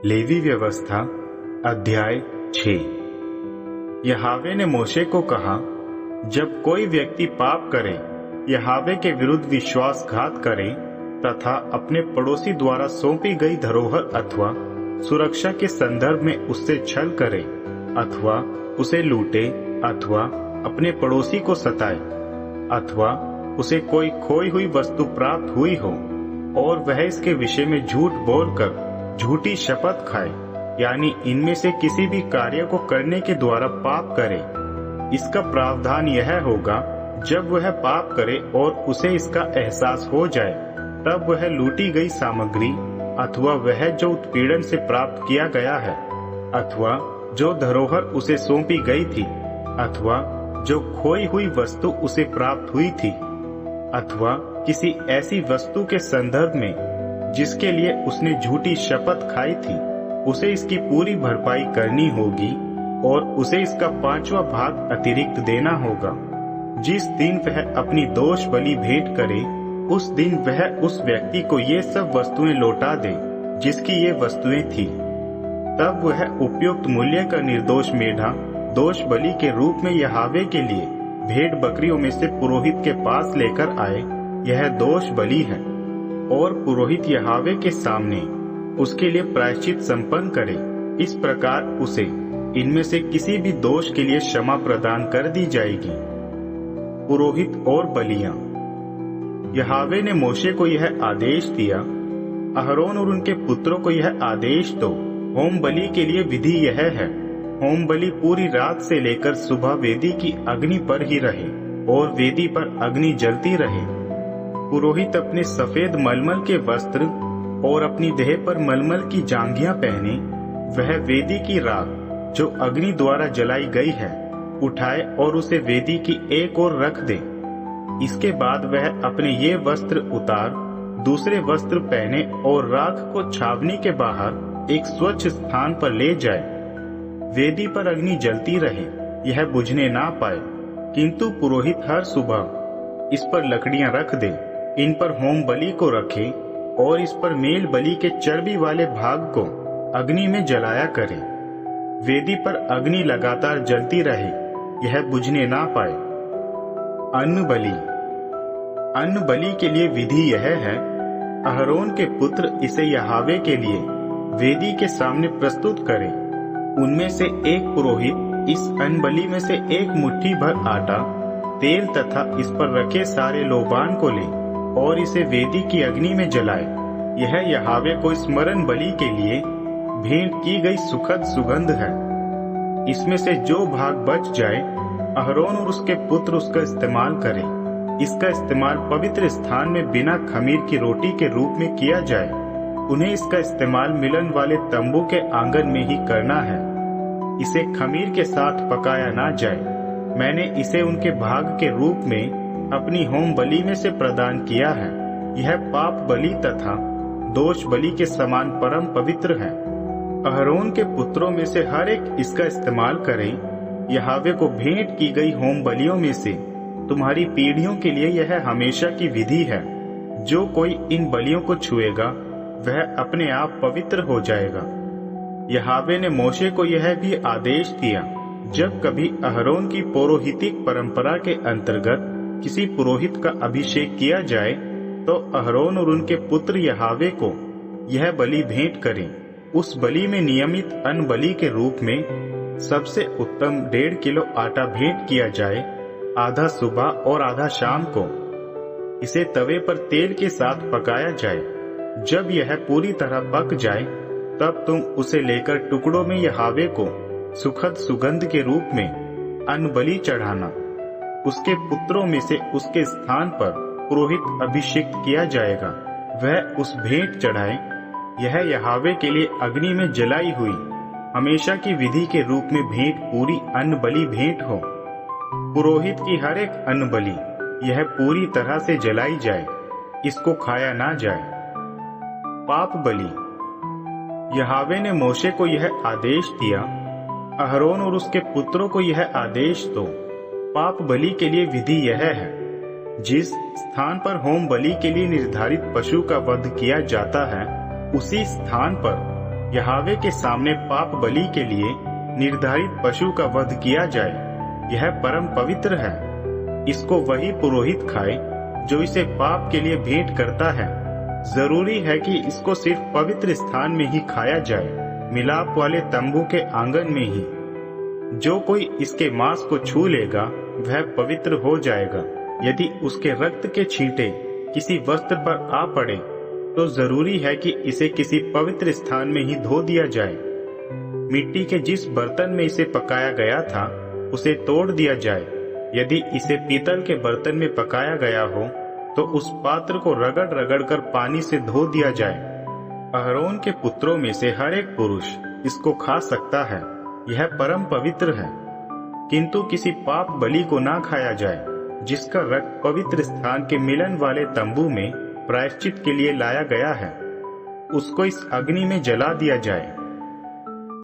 Levy व्यवस्था अध्याय 6। यहोवा ने मोशे को कहा, जब कोई व्यक्ति पाप करे, यहोवा के विरुद्ध विश्वासघात करे तथा अपने पड़ोसी द्वारा सौंपी गई धरोहर अथवा सुरक्षा के संदर्भ में उससे छल करे अथवा उसे लूटे अथवा अपने पड़ोसी को सताए अथवा उसे कोई खोई हुई वस्तु प्राप्त हुई हो और वह इसके विषय में झूठ बोलकर झूठी शपथ खाए, यानी इनमें से किसी भी कार्य को करने के द्वारा पाप करे, इसका प्रावधान यह होगा, जब वह पाप करे और उसे इसका एहसास हो जाए, तब वह लूटी गई सामग्री अथवा वह जो उत्पीड़न से प्राप्त किया गया है अथवा जो धरोहर उसे सौंपी गई थी अथवा जो खोई हुई वस्तु उसे प्राप्त हुई थी अथवा किसी ऐसी वस्तु के संदर्भ में जिसके लिए उसने झूठी शपथ खाई थी, उसे इसकी पूरी भरपाई करनी होगी और उसे इसका 5वां भाग अतिरिक्त देना होगा। जिस दिन वह अपनी दोष बलि भेंट करे, उस दिन वह उस व्यक्ति को ये सब वस्तुएं लौटा दे जिसकी ये वस्तुएं थी। तब वह उपयुक्त मूल्य का निर्दोष मेढ़ा दोष बलि के रूप में यहोवा के लिए भेड़ बकरियों में से पुरोहित के पास लेकर आए, यह दोष बलि है, और पुरोहित यहोवा के सामने उसके लिए प्रायश्चित संपन्न करे। इस प्रकार उसे इनमें से किसी भी दोष के लिए क्षमा प्रदान कर दी जाएगी। पुरोहित और बलियां। यहोवा ने मोशे को यह आदेश दिया, अहरोन और उनके पुत्रों को यह आदेश दो, होम बलि के लिए विधि यह है, होम बलि पूरी रात से लेकर सुबह वेदी की अग्नि पर ही रहे और वेदी पर अग्नि जलती रहे। पुरोहित अपने सफेद मलमल के वस्त्र और अपनी देह पर मलमल की जांघियां पहने, वह वेदी की राख जो अग्नि द्वारा जलाई गई है उठाए और उसे वेदी की एक ओर रख दे। इसके बाद वह अपने ये वस्त्र उतार दूसरे वस्त्र पहने और राख को छावनी के बाहर एक स्वच्छ स्थान पर ले जाए। वेदी पर अग्नि जलती रहे, यह बुझने ना पाए, किंतु पुरोहित हर सुबह इस पर लकड़ियां रख दे, इन पर होम बलि को रखे और इस पर मेल बलि के चर्बी वाले भाग को अग्नि में जलाया करे। वेदी पर अग्नि लगातार जलती रहे, यह बुझने ना पाए। अन्न बलि। अन्न बलि के लिए विधि यह है, अहरोन के पुत्र इसे यहोवा के लिए वेदी के सामने प्रस्तुत करें। उनमें से एक पुरोहित इस अन्न बलि में से एक मुट्ठी भर आटा, तेल तथा इस पर रखे सारे लोबान को ले और इसे वेदी की अग्नि में जलाए। यह यहोवा को स्मरण बलि के लिए भेंट की गई सुखद सुगंध है। इसमें से जो भाग बच जाए, अहरोन और उसके पुत्र उसका इस्तेमाल करें। इसका इस्तेमाल पवित्र स्थान में बिना खमीर की रोटी के रूप में किया जाए। उन्हें इसका इस्तेमाल मिलन वाले तंबू के आंगन में ही करना है। इसे खमीर के साथ पकाया ना जाए। मैंने इसे उनके भाग के रूप में अपनी होम बलि में से प्रदान किया है। यह पाप बलि तथा दोष बलि के समान परम पवित्र है। अहरोन के पुत्रों में से हर एक इसका इस्तेमाल करे। यहोवा को भेंट की गई होम बलियों में से तुम्हारी पीढ़ियों के लिए यह हमेशा की विधि है। जो कोई इन बलियों को छुएगा वह अपने आप पवित्र हो जाएगा। यहोवा ने मोशे को यह भी आदेश दिया, जब कभी अहरोन की पौरोहितिक परंपरा के अंतर्गत किसी पुरोहित का अभिषेक किया जाए, तो अहरोन और उनके पुत्र यहोवा को यह बलि भेंट करें। उस बलि में नियमित अन्न बलि के रूप में सबसे उत्तम 1.5 किलो आटा भेंट किया जाए, आधा सुबह और आधा शाम को। इसे तवे पर तेल के साथ पकाया जाए। जब यह पूरी तरह पक जाए, तब तुम उसे लेकर टुकड़ों में यहोवा को सुखद सुगंध के रूप में अन्न बलि चढ़ाना। उसके पुत्रों में से उसके स्थान पर पुरोहित अभिषिक्त किया जाएगा, वह उस भेंट चढ़ाए। यह यहोवा के लिए अग्नि में जलाई हुई हमेशा की विधि के रूप में भेंट पूरी अन्न बलि भेंट हो। पुरोहित की हर एक अन्न बलि यह पूरी तरह से जलाई जाए, इसको खाया ना जाए। पाप बलि। यहोवा ने मोशे को यह आदेश दिया, अहरोन और उसके पुत्रों को यह आदेश दो, पाप बलि के लिए विधि यह है, जिस स्थान पर होम बलि के लिए निर्धारित पशु का वध किया जाता है, उसी स्थान पर यहोवा के सामने पाप बलि के लिए निर्धारित पशु का वध किया जाए। यह परम पवित्र है। इसको वही पुरोहित खाए जो इसे पाप के लिए भेंट करता है। जरूरी है कि इसको सिर्फ पवित्र स्थान में ही खाया जाए, मिलाप वाले तंबू के आंगन में ही। जो कोई इसके मांस को छू लेगा वह पवित्र हो जाएगा। यदि उसके रक्त के छींटे किसी वस्त्र पर आ पड़े तो जरूरी है कि इसे किसी पवित्र स्थान में ही धो दिया जाए। मिट्टी के जिस बर्तन में इसे पकाया गया था उसे तोड़ दिया जाए। यदि इसे पीतल के बर्तन में पकाया गया हो तो उस पात्र को रगड़ रगड़ कर पानी से धो दिया जाए। अहरोन के पुत्रों में से हर एक पुरुष इसको खा सकता है। यह परम पवित्र है। किंतु किसी पाप बलि को ना खाया जाए जिसका रक्त पवित्र स्थान के मिलन वाले तंबू में प्रायश्चित के लिए लाया गया है। उसको इस अग्नि में जला दिया जाए।